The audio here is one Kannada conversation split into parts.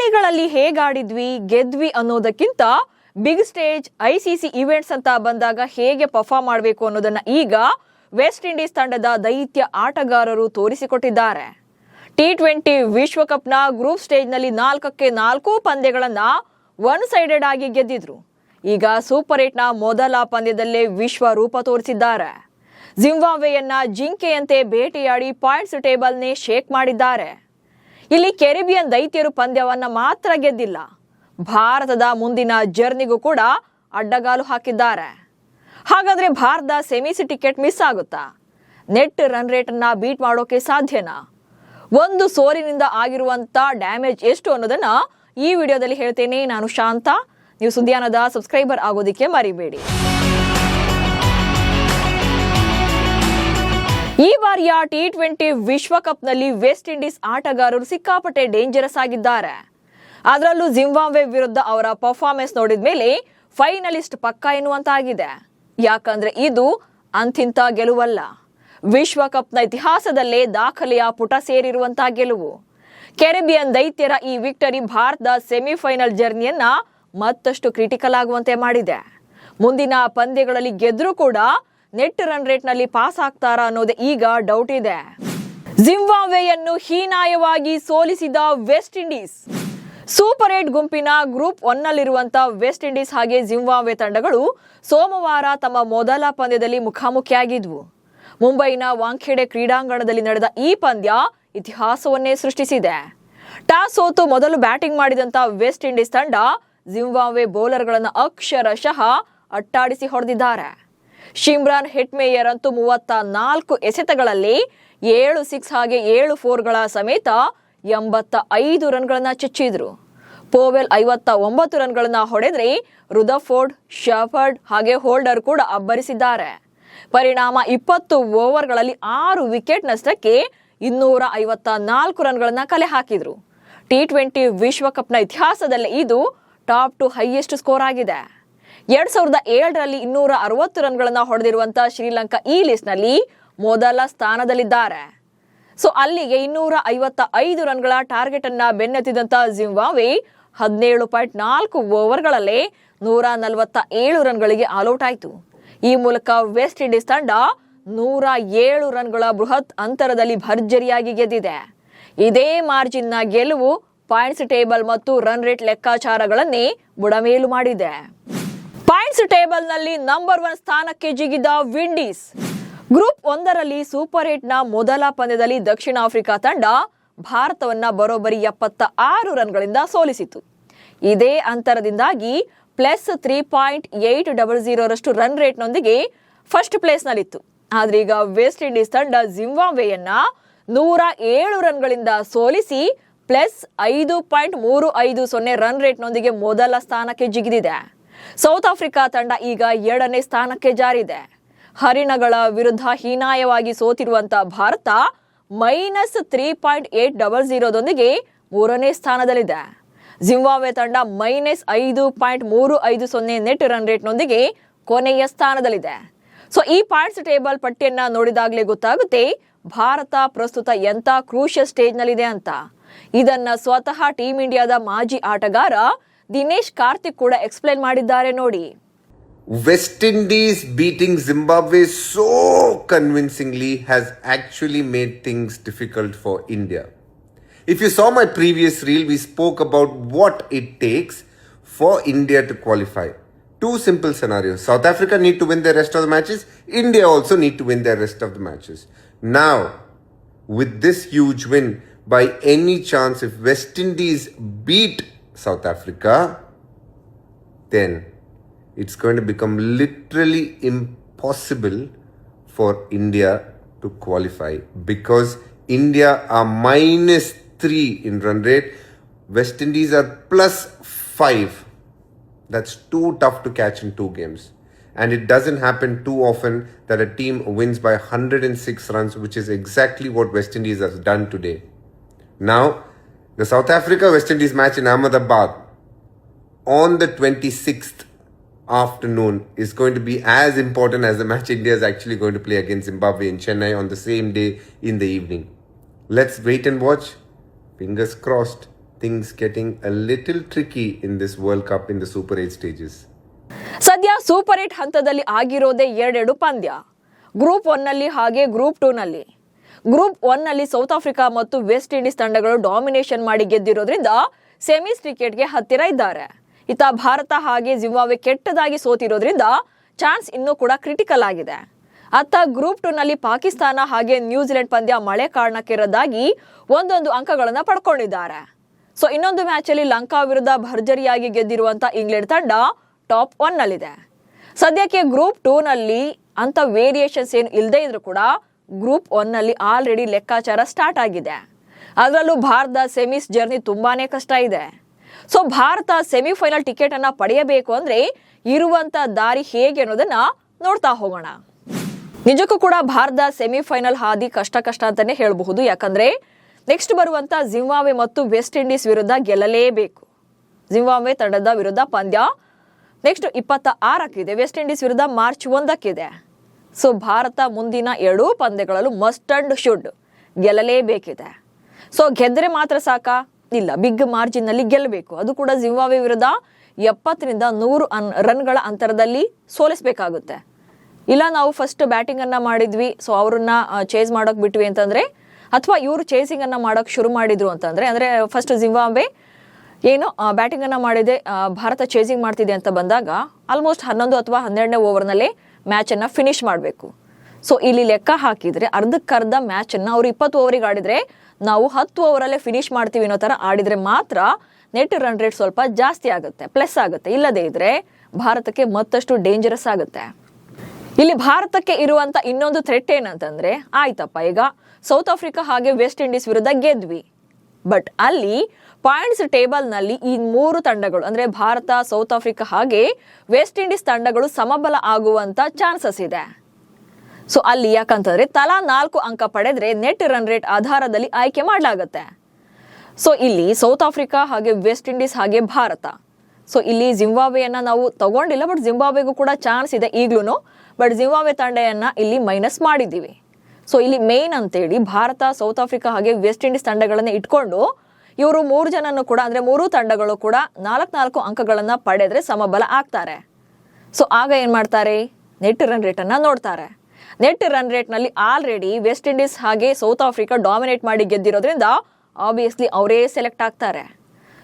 ಮನೆಗಳಲ್ಲಿ ಹೇಗಾಡಿದ್ವಿ ಗೆದ್ವಿ ಅನ್ನೋದಕ್ಕಿಂತ ಬಿಗ್ ಸ್ಟೇಜ್ ಐಸಿಸಿ ಇವೆಂಟ್ಸ್ ಅಂತ ಬಂದಾಗ ಹೇಗೆ ಪರ್ಫಾರ್ಮ್ ಮಾಡಬೇಕು ಅನ್ನೋದನ್ನ ಈಗ ವೆಸ್ಟ್ ಇಂಡೀಸ್ ತಂಡದ ದೈತ್ಯ ಆಟಗಾರರು ತೋರಿಸಿಕೊಟ್ಟಿದ್ದಾರೆ. T20 ವಿಶ್ವಕಪ್ನ ಗ್ರೂಪ್ ಸ್ಟೇಜ್ನಲ್ಲಿ 4-4 ಪಂದ್ಯಗಳನ್ನ ಒನ್ ಸೈಡೆಡ್ ಆಗಿ ಗೆದ್ದಿದ್ರು. ಈಗ ಸೂಪರ್ 8ನ ಮೊದಲ ಪಂದ್ಯದಲ್ಲೇ ವಿಶ್ವ ರೂಪ ತೋರಿಸಿದ್ದಾರೆ. ಜಿಂಬಾಬ್ವೆಯನ್ನ ಜಿಂಕೆಯಂತೆ ಬೇಟೆಯಾಡಿ ಪಾಯಿಂಟ್ಸ್ ಟೇಬಲ್ನೇ ಶೇಕ್ ಮಾಡಿದ್ದಾರೆ. ಇಲ್ಲಿ ಕೆರಿಬಿಯನ್ ದೈತ್ಯರು ಪಂದ್ಯವನ್ನ ಮಾತ್ರ ಗೆದ್ದಿಲ್ಲ, ಭಾರತದ ಮುಂದಿನ ಜರ್ನಿಗೂ ಕೂಡ ಅಡ್ಡಗಾಲು ಹಾಕಿದ್ದಾರೆ. ಹಾಗಾದ್ರೆ ಭಾರತದ ಸೆಮಿಸ್ ಟಿಕೆಟ್ ಮಿಸ್ ಆಗುತ್ತಾ? ನೆಟ್ ರನ್ ರೇಟ್ ಅನ್ನ ಬೀಟ್ ಮಾಡೋಕೆ ಸಾಧ್ಯನಾ? ಒಂದು ಸೋಲಿನಿಂದ ಆಗಿರುವಂತ ಡ್ಯಾಮೇಜ್ ಎಷ್ಟು ಅನ್ನೋದನ್ನ ಈ ವಿಡಿಯೋದಲ್ಲಿ ಹೇಳ್ತೇನೆ. ನಾನು ಶಾಂತ. ನೀವು ಸುದ್ದಿಯಾನದ ಸಬ್ಸ್ಕ್ರೈಬರ್ ಆಗೋದಿಕ್ಕೆ ಮರಿಬೇಡಿ. ಈ ಬಾರಿಯ T20 ವಿಶ್ವಕಪ್ನಲ್ಲಿ ವೆಸ್ಟ್ ಇಂಡೀಸ್ ಆಟಗಾರರು ಸಿಕ್ಕಾಪಟ್ಟೆ ಡೇಂಜರಸ್ ಆಗಿದ್ದಾರೆ. ಅದರಲ್ಲೂ ಜಿಂಬಾಬ್ವೆ ವಿರುದ್ಧ ಅವರ ಪರ್ಫಾರ್ಮೆನ್ಸ್ ನೋಡಿದ ಮೇಲೆ ಫೈನಲಿಸ್ಟ್ ಪಕ್ಕಾ ಎನ್ನುವಂತಾಗಿದೆ. ಯಾಕಂದ್ರೆ ಇದು ಅಂತಿಂತ ಗೆಲುವಲ್ಲ, ವಿಶ್ವಕಪ್ನ ಇತಿಹಾಸದಲ್ಲೇ ದಾಖಲೆಯ ಪುಟ ಸೇರಿರುವಂತಹ ಗೆಲುವು. ಕೆರಿಬಿಯನ್ ದೈತ್ಯರ ಈ ವಿಕ್ಟರಿ ಭಾರತದ ಸೆಮಿಫೈನಲ್ ಜರ್ನಿಯನ್ನ ಮತ್ತಷ್ಟು ಕ್ರಿಟಿಕಲ್ ಆಗುವಂತೆ ಮಾಡಿದೆ. ಮುಂದಿನ ಪಂದ್ಯಗಳಲ್ಲಿ ಗೆದ್ರೂ ಕೂಡ ನೆಟ್ ರನ್ ರೇಟ್ ನಲ್ಲಿ ಪಾಸ್ ಆಗ್ತಾರಾ ಅನ್ನೋದೇ ಈಗ ಡೌಟ್ ಇದೆ. ಜಿಂಬಾಬ್ವೆಯನ್ನು ಹೀನಾಯವಾಗಿ ಸೋಲಿಸಿದ ವೆಸ್ಟ್ ಇಂಡೀಸ್. ಸೂಪರ್ 8 ಗುಂಪಿನ ಗ್ರೂಪ್ 1 ನಲ್ಲಿರುವಂತಹ ವೆಸ್ಟ್ ಇಂಡೀಸ್ ಹಾಗೆ ಜಿಂಬಾಬ್ವೆ ತಂಡಗಳು ಸೋಮವಾರ ತಮ್ಮ ಮೊದಲ ಪಂದ್ಯದಲ್ಲಿ ಮುಖಾಮುಖಿಯಾಗಿದ್ವು. ಮುಂಬೈನ ವಾಂಖೇಡೆ ಕ್ರೀಡಾಂಗಣದಲ್ಲಿ ನಡೆದ ಈ ಪಂದ್ಯ ಇತಿಹಾಸವನ್ನೇ ಸೃಷ್ಟಿಸಿದೆ. ಟಾಸ್ ಸೋತು ಮೊದಲು ಬ್ಯಾಟಿಂಗ್ ಮಾಡಿದಂತ ವೆಸ್ಟ್ ಇಂಡೀಸ್ ತಂಡ ಜಿಂಬಾಬ್ವೆ ಬೌಲರ್ಗಳನ್ನು ಅಕ್ಷರಶಃ ಅಟ್ಟಾಡಿಸಿ ಹೊಡೆದಿದ್ದಾರೆ. ಶಿಮ್ರಾನ್ ಹೆಟ್ಮೇಯರ್ ಅಂತೂ 34 ಎಸೆತಗಳಲ್ಲಿ 7 6 ಹಾಗೆ 7 4ಗಳ ಸಮೇತ 85 ರನ್ಗಳನ್ನ ಚಚ್ಚಿದ್ರು. ಪೋವೆಲ್ 59 ರನ್ಗಳನ್ನ ಹೊಡೆದ್ರೆ ರುದರ್ಫೋರ್ಡ್, ಶೆಫರ್ಡ್ ಹಾಗೆ ಹೋಲ್ಡರ್ ಕೂಡ ಅಬ್ಬರಿಸಿದ್ದಾರೆ. ಪರಿಣಾಮ 20 ಓವರ್ಗಳಲ್ಲಿ 6 ವಿಕೆಟ್ ನಷ್ಟಕ್ಕೆ 254 ರನ್ಗಳನ್ನ ಕಲೆ ಹಾಕಿದ್ರು. T20 ವಿಶ್ವಕಪ್ನ ಇತಿಹಾಸದಲ್ಲೇ ಇದು ಟಾಪ್ 2 ಹೈಯೆಸ್ಟ್ ಸ್ಕೋರ್ ಆಗಿದೆ. 2007ರಲ್ಲಿ 260 ರನ್ಗಳನ್ನ ಹೊಡೆದಿರುವಂತಹ ಶ್ರೀಲಂಕಾ ಈ ಲಿಸ್ಟ್ ನಲ್ಲಿ ಮೊದಲ ಸ್ಥಾನದಲ್ಲಿದ್ದಾರೆ. ಸೊ ಅಲ್ಲಿಗೆ 255 ರನ್ಗಳ ಟಾರ್ಗೆಟ್ ಅನ್ನ ಬೆನ್ನತ್ತಿದಂತಹ ಜಿಂಬಾಬ್ವೆ 17.4 ಓವರ್ಗಳಲ್ಲೇ 147 ರನ್ಗಳಿಗೆ ಆಲ್ಔಟ್ ಆಯಿತು. ಈ ಮೂಲಕ ವೆಸ್ಟ್ ಇಂಡೀಸ್ ತಂಡ 107 ರನ್ಗಳ ಬೃಹತ್ ಅಂತರದಲ್ಲಿ ಭರ್ಜರಿಯಾಗಿ ಗೆದ್ದಿದೆ. ಇದೇ ಮಾರ್ಜಿನ್ನ ಗೆಲುವು ಪಾಯಿಂಟ್ಸ್ ಟೇಬಲ್ ಮತ್ತು ರನ್ ರೇಟ್ ಲೆಕ್ಕಾಚಾರಗಳನ್ನೇ ಬುಡಮೇಲು ಮಾಡಿದೆ. ಪಾಯಿಂಟ್ಸ್ ಟೇಬಲ್ ನಲ್ಲಿ ನಂಬರ್ 1 ಸ್ಥಾನಕ್ಕೆ ಜಿಗಿದ ವಿಂಡೀಸ್. ಗ್ರೂಪ್ 1ರಲ್ಲಿ ಸೂಪರ್ 8ನ ಮೊದಲ ಪಂದ್ಯದಲ್ಲಿ ದಕ್ಷಿಣ ಆಫ್ರಿಕಾ ತಂಡ ಭಾರತವನ್ನ ಬರೋಬ್ಬರಿ 76 ರನ್ಗಳಿಂದ ಸೋಲಿಸಿತು. ಇದೇ ಅಂತರದಿಂದಾಗಿ +3.800 ರಷ್ಟು ರನ್ ರೇಟ್ನೊಂದಿಗೆ ಫಸ್ಟ್ ಪ್ಲೇಸ್ ನಲ್ಲಿತ್ತು. ಆದ್ರೆ ಈಗ ವೆಸ್ಟ್ ಇಂಡೀಸ್ ತಂಡ ಜಿಂಬಾಬ್ವೆಯನ್ನ 107 ರನ್ಗಳಿಂದ ಸೋಲಿಸಿ +5.350 ರನ್ ರೇಟ್ನೊಂದಿಗೆ ಮೊದಲ ಸ್ಥಾನಕ್ಕೆ ಜಿಗಿದಿದೆ. ಸೌತ್ ಆಫ್ರಿಕಾ ತಂಡ ಈಗ 2ನೇ ಸ್ಥಾನಕ್ಕೆ ಜಾರಿದೆ. ಹರಿಣಗಳ ವಿರುದ್ಧ ಹೀನಾಯವಾಗಿ ಸೋತಿರುವಂತಹ ಭಾರತ -3.800ದೊಂದಿಗೆ 3ನೇ ಸ್ಥಾನದಲ್ಲಿದೆ. ಜಿಂಬಾಬ್ವೆ ತಂಡ -5.350 ನೆಟ್ ರನ್ ರೇಟ್ನೊಂದಿಗೆ ಕೊನೆಯ ಸ್ಥಾನದಲ್ಲಿದೆ. ಸೊ ಈ ಪಾಯಿಂಟ್ಸ್ ಟೇಬಲ್ ಪಟ್ಟಿಯನ್ನ ನೋಡಿದಾಗಲೇ ಗೊತ್ತಾಗುತ್ತೆ ಭಾರತ ಪ್ರಸ್ತುತ ಎಂತ ಕ್ರೂಷಿಯಲ್ ಸ್ಟೇಜ್ನಲ್ಲಿದೆ ಅಂತ. ಇದನ್ನ ಸ್ವತಃ ಟೀಮ್ ಇಂಡಿಯಾದ ಮಾಜಿ ಆಟಗಾರ ದಿನೇಶ್ ಕಾರ್ತಿಕ್ ಕೂಡ ಎಕ್ಸ್ಪ್ಲೇನ್ ಮಾಡಿದ್ದಾರೆ ನೋಡಿ. West Indies beating Zimbabwe so convincingly has actually made things difficult for India. If you saw my previous reel, we spoke about what it takes for India to qualify. Two simple scenarios. South Africa need to win the rest of the matches. India also need to win the rest of the matches. Now, with this huge win, by any chance, if West Indies beat South Africa, then it's going to become literally impossible for India to qualify because India are -3 in run rate. West Indies are +5. That's too tough to catch in 2 games. And it doesn't happen too often that a team wins by 106 runs, which is exactly what West Indies has done today. Now, the South Africa-West Indies match in Ahmedabad on the 26th afternoon is going to be as important as the match India is actually going to play against Zimbabwe in Chennai on the same day in the evening. Let's wait and watch. Fingers crossed. things getting a little tricky in this World Cup in the Super 8 stages. ಸದ್ಯ ಸೂಪರ್ 8 ಹಂತದಲ್ಲಿ ಆಗಿರೋದೇ ಎರಡೆರಡು ಪಂದ್ಯ. ಗ್ರೂಪ್ 1 ನಲ್ಲಿ ಹಾಗೆ ಗ್ರೂಪ್ 2 ನಲ್ಲಿ. ಗ್ರೂಪ್ 1 ನಲ್ಲಿ ಸೌತ್ ಆಫ್ರಿಕಾ ಮತ್ತು ವೆಸ್ಟ್ ಇಂಡೀಸ್ ತಂಡಗಳು ಡಾಮಿನೇಷನ್ ಮಾಡಿ ಗೆದ್ದಿರೋದ್ರಿಂದ ಸೆಮೀಸ್ ಟಿಕೆಟ್ಗೆ ಹತ್ತಿರ ಇದ್ದಾರೆ. ಇತ್ತ ಭಾರತ ಹಾಗೆ ಜಿಂಬಾಬ್ವೆ ಕೆಟ್ಟದಾಗಿ ಸೋತಿರೋದ್ರಿಂದ ಚಾನ್ಸ್ ಇನ್ನೂ ಕೂಡ ಕ್ರಿಟಿಕಲ್ ಆಗಿದೆ. ಅತ್ತ ಗ್ರೂಪ್ 2 ನಲ್ಲಿ ಪಾಕಿಸ್ತಾನ ಹಾಗೆ ನ್ಯೂಜಿಲೆಂಡ್ ಪಂದ್ಯ ಮಳೆ ಕಾರಣಕ್ಕೆ ರದ್ದಾಗಿ ಒಂದೊಂದು ಅಂಕಗಳನ್ನು ಪಡ್ಕೊಂಡಿದ್ದಾರೆ. ಸೊ ಇನ್ನೊಂದು ಮ್ಯಾಚ್ ಅಲ್ಲಿ ಲಂಕಾ ವಿರುದ್ಧ ಭರ್ಜರಿಯಾಗಿ ಗೆದ್ದಿರುವಂತ ಇಂಗ್ಲೆಂಡ್ ತಂಡ ಟಾಪ್ 1 ನಲ್ಲಿದೆ. ಸದ್ಯಕ್ಕೆ ಗ್ರೂಪ್ 2 ನಲ್ಲಿ ಅಂತ ವೇರಿಯೇಷನ್ಸ್ ಏನು ಇಲ್ಲದೆ ಇದ್ರೂ ಕೂಡ ಗ್ರೂಪ್ 1 ನಲ್ಲಿ ಆಲ್ರೆಡಿ ಲೆಕ್ಕಾಚಾರ ಸ್ಟಾರ್ಟ್ ಆಗಿದೆ. ಅದರಲ್ಲೂ ಭಾರತದ ಸೆಮೀಸ್ ಜರ್ನಿ ತುಂಬಾನೇ ಕಷ್ಟ ಇದೆ. ಸೊ ಭಾರತ ಸೆಮಿಫೈನಲ್ ಟಿಕೆಟ್ ಅನ್ನ ಪಡೆಯಬೇಕು ಅಂದ್ರೆ ಇರುವಂತ ದಾರಿ ಹೇಗೆ ಅನ್ನೋದನ್ನ ನೋಡ್ತಾ ಹೋಗೋಣ. ನಿಜಕ್ಕೂ ಕೂಡ ಭಾರತದ ಸೆಮಿಫೈನಲ್ ಹಾದಿ ಕಷ್ಟ ಅಂತಾನೆ ಹೇಳಬಹುದು. ಯಾಕಂದ್ರೆ ನೆಕ್ಸ್ಟ್ ಬರುವಂತ ಜಿಂಬಾಬ್ವೆ ಮತ್ತು ವೆಸ್ಟ್ ಇಂಡೀಸ್ ವಿರುದ್ಧ ಗೆಲ್ಲಲೇಬೇಕು. ಜಿಂಬಾಬ್ವೆ ತಂಡದ ವಿರುದ್ಧ ಪಂದ್ಯ ನೆಕ್ಸ್ಟ್ 26ಕ್ಕಿದೆ, ವೆಸ್ಟ್ ಇಂಡೀಸ್ ವಿರುದ್ಧ ಮಾರ್ಚ್ 1ಕ್ಕಿದೆ. ಸೊ ಭಾರತ ಮುಂದಿನ 2 ಪಂದ್ಯಗಳಲ್ಲೂ ಮಸ್ಟ್ ಅಂಡ್ ಶುಡ್ ಗೆಲ್ಲಲೇಬೇಕಿದೆ. ಸೊ ಗೆದ್ರೆ ಮಾತ್ರ ಸಾಕಾ? ಇಲ್ಲ, ಬಿಗ್ ಮಾರ್ಜಿನ್ ನಲ್ಲಿ ಗೆಲ್ಲಬೇಕು. ಅದು ಕೂಡ ಜಿಂಬಾಬ್ವೆ ವಿರುದ್ಧ 70ರಿಂದ 100 ರನ್ಗಳ ಅಂತರದಲ್ಲಿ ಸೋಲಿಸಬೇಕಾಗುತ್ತೆ. ಇಲ್ಲ ನಾವು ಫಸ್ಟ್ ಬ್ಯಾಟಿಂಗ್ ಅನ್ನ ಮಾಡಿದ್ವಿ, ಸೊ ಅವ್ರನ್ನ ಚೇಸ್ ಮಾಡೋಕ್ ಬಿಟ್ವಿ ಅಂತಂದ್ರೆ, ಅಥವಾ ಇವರು ಚೇಸಿಂಗ್ ಅನ್ನ ಮಾಡೋಕ್ ಶುರು ಮಾಡಿದ್ರು ಅಂತಂದ್ರೆ, ಅಂದ್ರೆ ಫಸ್ಟ್ ಜಿಂಬಾಬ್ವೆ ಏನು ಬ್ಯಾಟಿಂಗ್ ಅನ್ನ ಮಾಡಿದೆ, ಭಾರತ ಚೇಸಿಂಗ್ ಮಾಡ್ತಿದೆ ಅಂತ ಬಂದಾಗ ಆಲ್ಮೋಸ್ಟ್ 11 ಅಥವಾ 12ನೇ ಓವರ್ನಲ್ಲೇ ಮ್ಯಾಚ್ ಅನ್ನ ಫಿನಿಶ್ ಮಾಡಬೇಕು. ಸೊ ಇಲ್ಲಿ ಲೆಕ್ಕ ಹಾಕಿದ್ರೆ ಅರ್ಧಕ್ಕರ್ಧ ಮ್ಯಾಚ್ ಅನ್ನ ಅವ್ರು 20 ಓವರಿಗೆ ಆಡಿದ್ರೆ ನಾವು 10 ಓವರಲ್ಲೇ ಫಿನಿಶ್ ಮಾಡ್ತೀವಿ ಅನ್ನೋ ತರ ಆಡಿದ್ರೆ ಮಾತ್ರ ನೆಟ್ ರನ್ ರೇಟ್ ಸ್ವಲ್ಪ ಜಾಸ್ತಿ ಆಗುತ್ತೆ, ಪ್ಲಸ್ ಆಗುತ್ತೆ. ಇಲ್ಲದೇ ಇದ್ರೆ ಭಾರತಕ್ಕೆ ಮತ್ತಷ್ಟು ಡೇಂಜರಸ್ ಆಗುತ್ತೆ. ಇಲ್ಲಿ ಭಾರತಕ್ಕೆ ಇರುವಂತ ಇನ್ನೊಂದು ಥ್ರೆಟ್ ಏನಂತಂದ್ರೆ, ಆಯ್ತಪ್ಪ ಈಗ ಸೌತ್ ಆಫ್ರಿಕಾ ಹಾಗೆ ವೆಸ್ಟ್ ಇಂಡೀಸ್ ವಿರುದ್ಧ ಗೆದ್ವಿ, ಬಟ್ ಅಲ್ಲಿ ಪಾಯಿಂಟ್ಸ್ ಟೇಬಲ್ ನಲ್ಲಿ ಈ 3 ತಂಡಗಳು ಅಂದ್ರೆ ಭಾರತ, ಸೌತ್ ಆಫ್ರಿಕಾ ಹಾಗೆ ವೆಸ್ಟ್ ಇಂಡೀಸ್ ತಂಡಗಳು ಸಮಬಲ ಆಗುವಂತ ಚಾನ್ಸಸ್ ಇದೆ. ಸೊ ಅಲ್ಲಿ ಯಾಕಂತಂದ್ರೆ ತಲಾ 4 ಅಂಕ ಪಡೆದ್ರೆ ನೆಟ್ ರನ್ ರೇಟ್ ಆಧಾರದಲ್ಲಿ ಆಯ್ಕೆ ಮಾಡಲಾಗುತ್ತೆ. ಸೊ ಇಲ್ಲಿ ಸೌತ್ ಆಫ್ರಿಕಾ ಹಾಗೆ ವೆಸ್ಟ್ ಇಂಡೀಸ್ ಹಾಗೆ ಭಾರತ. ಸೊ ಇಲ್ಲಿ ಜಿಂಬಾಬ್ವೆಯನ್ನ ನಾವು ತಗೊಂಡಿಲ್ಲ, ಬಟ್ ಜಿಂಬಾಬ್ವೆಗೂ ಕೂಡ ಚಾನ್ಸ್ ಇದೆ ಈಗ್ಲೂ. ಬಟ್ ಜಿಂಬಾಬ್ವೆ ತಂಡವನ್ನ ಇಲ್ಲಿ ಮೈನಸ್ ಮಾಡಿದ್ದೀವಿ. ಸೊ ಇಲ್ಲಿ ಮೇನ್ ಅಂತೇಳಿ ಭಾರತ, ಸೌತ್ ಆಫ್ರಿಕಾ ಹಾಗೆ ವೆಸ್ಟ್ ಇಂಡೀಸ್ ತಂಡಗಳನ್ನ ಇಟ್ಕೊಂಡು ಇವರು 3 ಜನನು ಕೂಡ ಅಂದ್ರೆ 3 ತಂಡಗಳು ಕೂಡ 4 ಅಂಕಗಳನ್ನ ಪಡೆದ್ರೆ ಸಮಬಲ ಆಗ್ತಾರೆ. ಸೊ ಆಗ ಏನ್ ಮಾಡ್ತಾರೆ, ನೆಟ್ ರನ್ ರೇಟ್ ಅನ್ನ ನೋಡ್ತಾರೆ. ನೆಟ್ ರನ್ ರೇಟ್ ನಲ್ಲಿ ಆಲ್ರೆಡಿ ವೆಸ್ಟ್ ಇಂಡೀಸ್ ಹಾಗೆ ಸೌತ್ ಆಫ್ರಿಕಾ ಡಾಮಿನೇಟ್ ಮಾಡಿ ಗೆದ್ದಿರೋದ್ರಿಂದ ಆಬ್ವಿಯಸ್ಲಿ ಅವರೇ ಸೆಲೆಕ್ಟ್ ಆಗ್ತಾರೆ.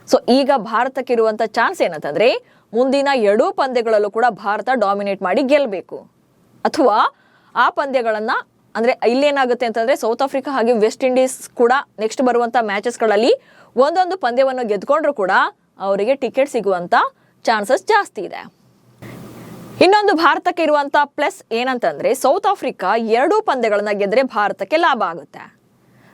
ಸೊ ಈಗ ಭಾರತಕ್ಕೆ ಇರುವಂತ ಚಾನ್ಸ್ ಏನಂತಂದ್ರೆ, ಮುಂದಿನ 2 ಪಂದ್ಯಗಳಲ್ಲೂ ಕೂಡ ಭಾರತ ಡಾಮಿನೇಟ್ ಮಾಡಿ ಗೆಲ್ಲಬೇಕು. ಅಥವಾ ಆ ಪಂದ್ಯಗಳನ್ನ ಅಂದ್ರೆ ಇಲ್ಲೇನಾಗುತ್ತೆ ಅಂತಂದ್ರೆ ಸೌತ್ ಆಫ್ರಿಕಾ ಹಾಗೆ ವೆಸ್ಟ್ ಇಂಡೀಸ್ ಕೂಡ ನೆಕ್ಸ್ಟ್ ಬರುವಂತ ಮ್ಯಾಚಸ್ಗಳಲ್ಲಿ ಒಂದೊಂದು ಪಂದ್ಯವನ್ನು ಗೆದ್ಕೊಂಡ್ರು ಕೂಡ ಅವರಿಗೆ ಟಿಕೆಟ್ ಸಿಗುವಂತ ಚಾನ್ಸಸ್ ಜಾಸ್ತಿ ಇದೆ. ಇನ್ನೊಂದು ಭಾರತಕ್ಕೆ ಇರುವಂತ ಪ್ಲಸ್ ಏನಂತಂದ್ರೆ, ಸೌತ್ ಆಫ್ರಿಕಾ 2 ಪಂದ್ಯಗಳನ್ನ ಗೆದ್ರೆ ಭಾರತಕ್ಕೆ ಲಾಭ ಆಗುತ್ತೆ.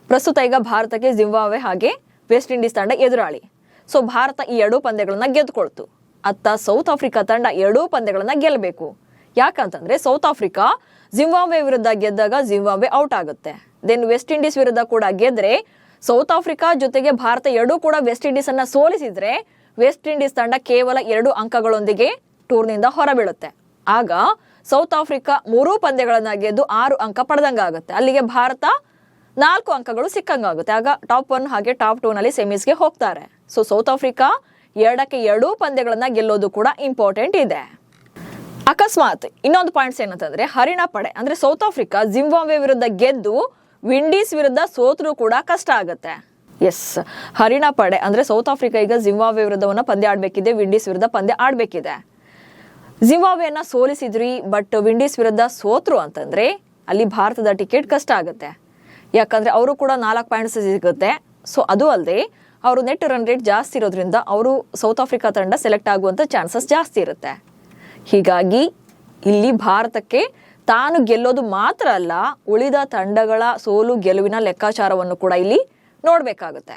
ಪ್ರಸ್ತುತ ಈಗ ಭಾರತಕ್ಕೆ ಜಿಂಬಾಬ್ವೆ ಹಾಗೆ ವೆಸ್ಟ್ ಇಂಡೀಸ್ ತಂಡ ಎದುರಾಳಿ. ಸೊ ಭಾರತ ಈ 2 ಪಂದ್ಯಗಳನ್ನ ಗೆದ್ಕೊಳ್ತು. ಅತ್ತ ಸೌತ್ ಆಫ್ರಿಕಾ ತಂಡ 2 ಪಂದ್ಯಗಳನ್ನ ಗೆಲ್ಲಬೇಕು. ಯಾಕಂತಂದ್ರೆ ಸೌತ್ ಆಫ್ರಿಕಾ ಜಿಂಬಾಬ್ವೆ ವಿರುದ್ಧ ಗೆದ್ದಾಗ ಜಿಂಬಾಬ್ವೆ ಔಟ್ ಆಗುತ್ತೆ. ದೆನ್ ವೆಸ್ಟ್ ಇಂಡೀಸ್ ವಿರುದ್ಧ ಕೂಡ ಗೆದ್ರೆ ಸೌತ್ ಆಫ್ರಿಕಾ ಜೊತೆಗೆ ಭಾರತ 2 ಕೂಡ ವೆಸ್ಟ್ ಇಂಡೀಸ್ ಅನ್ನ ಸೋಲಿಸಿದ್ರೆ ವೆಸ್ಟ್ ಇಂಡೀಸ್ ತಂಡ ಕೇವಲ 2 ಅಂಕಗಳೊಂದಿಗೆ ಟೂರ್ನಿಂದ ಹೊರಬೀಳುತ್ತೆ. ಆಗ ಸೌತ್ ಆಫ್ರಿಕಾ 3 ಪಂದ್ಯಗಳನ್ನ ಗೆದ್ದು 6 ಅಂಕ ಪಡೆದಂಗಾಗುತ್ತೆ. ಅಲ್ಲಿಗೆ ಭಾರತ 4 ಅಂಕಗಳು ಸಿಕ್ಕಂಗಾಗುತ್ತೆ. ಆಗ ಟಾಪ್ 1 ಹಾಗೆ ಟಾಪ್ 2 ನಲ್ಲಿ ಸೆಮೀಸ್ಗೆ ಹೋಗ್ತಾರೆ. ಸೊ ಸೌತ್ ಆಫ್ರಿಕಾ 2 ಪಂದ್ಯಗಳನ್ನ ಗೆಲ್ಲೋದು ಕೂಡ ಇಂಪಾರ್ಟೆಂಟ್ ಇದೆ. ಅಕಸ್ಮಾತ್ ಇನ್ನೊಂದು ಪಾಯಿಂಟ್ಸ್ ಏನಂತಂದ್ರೆ, ಹರಿಣ ಪಡೆ ಅಂದ್ರೆ ಸೌತ್ ಆಫ್ರಿಕಾ ಜಿಂಬಾಬ್ವೆ ವಿರುದ್ಧ ಗೆದ್ದು ವಿಂಡೀಸ್ ವಿರುದ್ಧ ಸೋತ್ರೂ ಕೂಡ ಕಷ್ಟ ಆಗುತ್ತೆ. ಎಸ್, ಹರಿಣ ಪಡೆ ಅಂದ್ರೆ ಸೌತ್ ಆಫ್ರಿಕಾ ಈಗ ಜಿಂಬಾಬ್ವೆ ವಿರುದ್ಧವನ್ನ ಪಂದ್ಯ ಆಡ್ಬೇಕಿದೆ, ವಿಂಡೀಸ್ ವಿರುದ್ಧ ಪಂದ್ಯ ಆಡ್ಬೇಕಿದೆ. ಜಿಂಬಾಬ್ವೆಯನ್ನ ಸೋಲಿಸಿದ್ರಿ ಬಟ್ ವಿಂಡೀಸ್ ವಿರುದ್ಧ ಸೋತ್ರು ಅಂತಂದ್ರೆ ಅಲ್ಲಿ ಭಾರತದ ಟಿಕೆಟ್ ಕಷ್ಟ ಆಗುತ್ತೆ. ಯಾಕಂದ್ರೆ ಅವರು ಕೂಡ 4 ಪಾಯಿಂಟ್ಸ್ ಸಿಗುತ್ತೆ. ಸೊ ಅದು ಅಲ್ಲದೆ ಅವರು ನೆಟ್ ರನ್ ರೇಟ್ ಜಾಸ್ತಿ ಇರೋದ್ರಿಂದ ಅವರು ಸೌತ್ ಆಫ್ರಿಕಾ ತಂಡ ಸೆಲೆಕ್ಟ್ ಆಗುವಂತ ಚಾನ್ಸಸ್ ಜಾಸ್ತಿ ಇರುತ್ತೆ. ಹೀಗಾಗಿ ಇಲ್ಲಿ ಭಾರತಕ್ಕೆ ತಾನು ಗೆಲ್ಲೋದು ಮಾತ್ರ ಅಲ್ಲ, ಉಳಿದ ತಂಡಗಳ ಸೋಲು ಗೆಲುವಿನ ಲೆಕ್ಕಾಚಾರವನ್ನು ಕೂಡ ಇಲ್ಲಿ ನೋಡ್ಬೇಕಾಗುತ್ತೆ.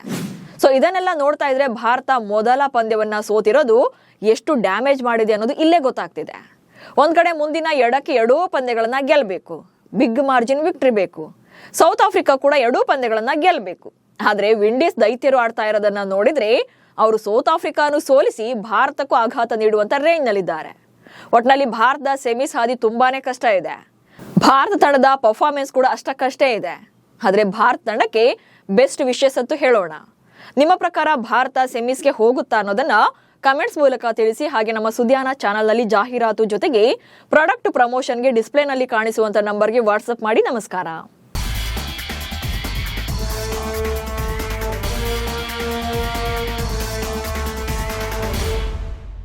ಸೊ ಇದನ್ನೆಲ್ಲ ನೋಡ್ತಾ ಇದ್ರೆ ಭಾರತ ಮೊದಲ ಪಂದ್ಯವನ್ನ ಸೋತಿರೋದು ಎಷ್ಟು ಡ್ಯಾಮೇಜ್ ಮಾಡಿದೆ ಅನ್ನೋದು ಇಲ್ಲೇ ಗೊತ್ತಾಗ್ತಿದೆ. ಒಂದ್ ಕಡೆ ಮುಂದಿನ 2 ಪಂದ್ಯಗಳನ್ನ ಗೆಲ್ಲಬೇಕು, ಬಿಗ್ ಮಾರ್ಜಿನ್ ವಿಕ್ಟ್ರಿ ಬೇಕು. ಸೌತ್ ಆಫ್ರಿಕಾ ಕೂಡ 2 ಪಂದ್ಯಗಳನ್ನ ಗೆಲ್ಲಬೇಕು. ಆದ್ರೆ ವಿಂಡೀಸ್ ದೈತ್ಯರು ಆಡ್ತಾ ಇರೋದನ್ನ ನೋಡಿದ್ರೆ ಅವರು ಸೌತ್ ಆಫ್ರಿಕಾನು ಸೋಲಿಸಿ ಭಾರತಕ್ಕೂ ಆಘಾತ ನೀಡುವಂತ ರೇಂಜ್ ನಲ್ಲಿದ್ದಾರೆ. ಒಟ್ನಲ್ಲಿ ಭಾರತದ ಸೆಮೀಸ್ ಹಾದಿ ತುಂಬಾನೇ ಕಷ್ಟ ಇದೆ. ಭಾರತ ತಂಡದ ಪರ್ಫಾರ್ಮೆನ್ಸ್ ಕೂಡ ಅಷ್ಟಕ್ಕಷ್ಟೇ ಇದೆ. ಆದ್ರೆ ಭಾರತ ತಂಡಕ್ಕೆ ಬೆಸ್ಟ್ ವಿಶಸ್ ಅಂತೂ ಹೇಳೋಣ. ನಿಮ್ಮ ಪ್ರಕಾರ ಭಾರತ ಸೆಮೀಸ್ಗೆ ಹೋಗುತ್ತಾ ಅನ್ನೋದನ್ನ ಕಮೆಂಟ್ಸ್ ಮೂಲಕ ತಿಳಿಸಿ. ಹಾಗೆ ನಮ್ಮ ಸುದ್ಯಾನ ಚಾನಲ್ನಲ್ಲಿ ಜಾಹೀರಾತು ಜೊತೆಗೆ ಪ್ರಾಡಕ್ಟ್ ಪ್ರಮೋಷನ್ಗೆ ಡಿಸ್ಪ್ಲೇನಲ್ಲಿ ಕಾಣಿಸುವಂತ ನಂಬರ್ಗೆ ವಾಟ್ಸ್ಆಪ್ ಮಾಡಿ. ನಮಸ್ಕಾರ.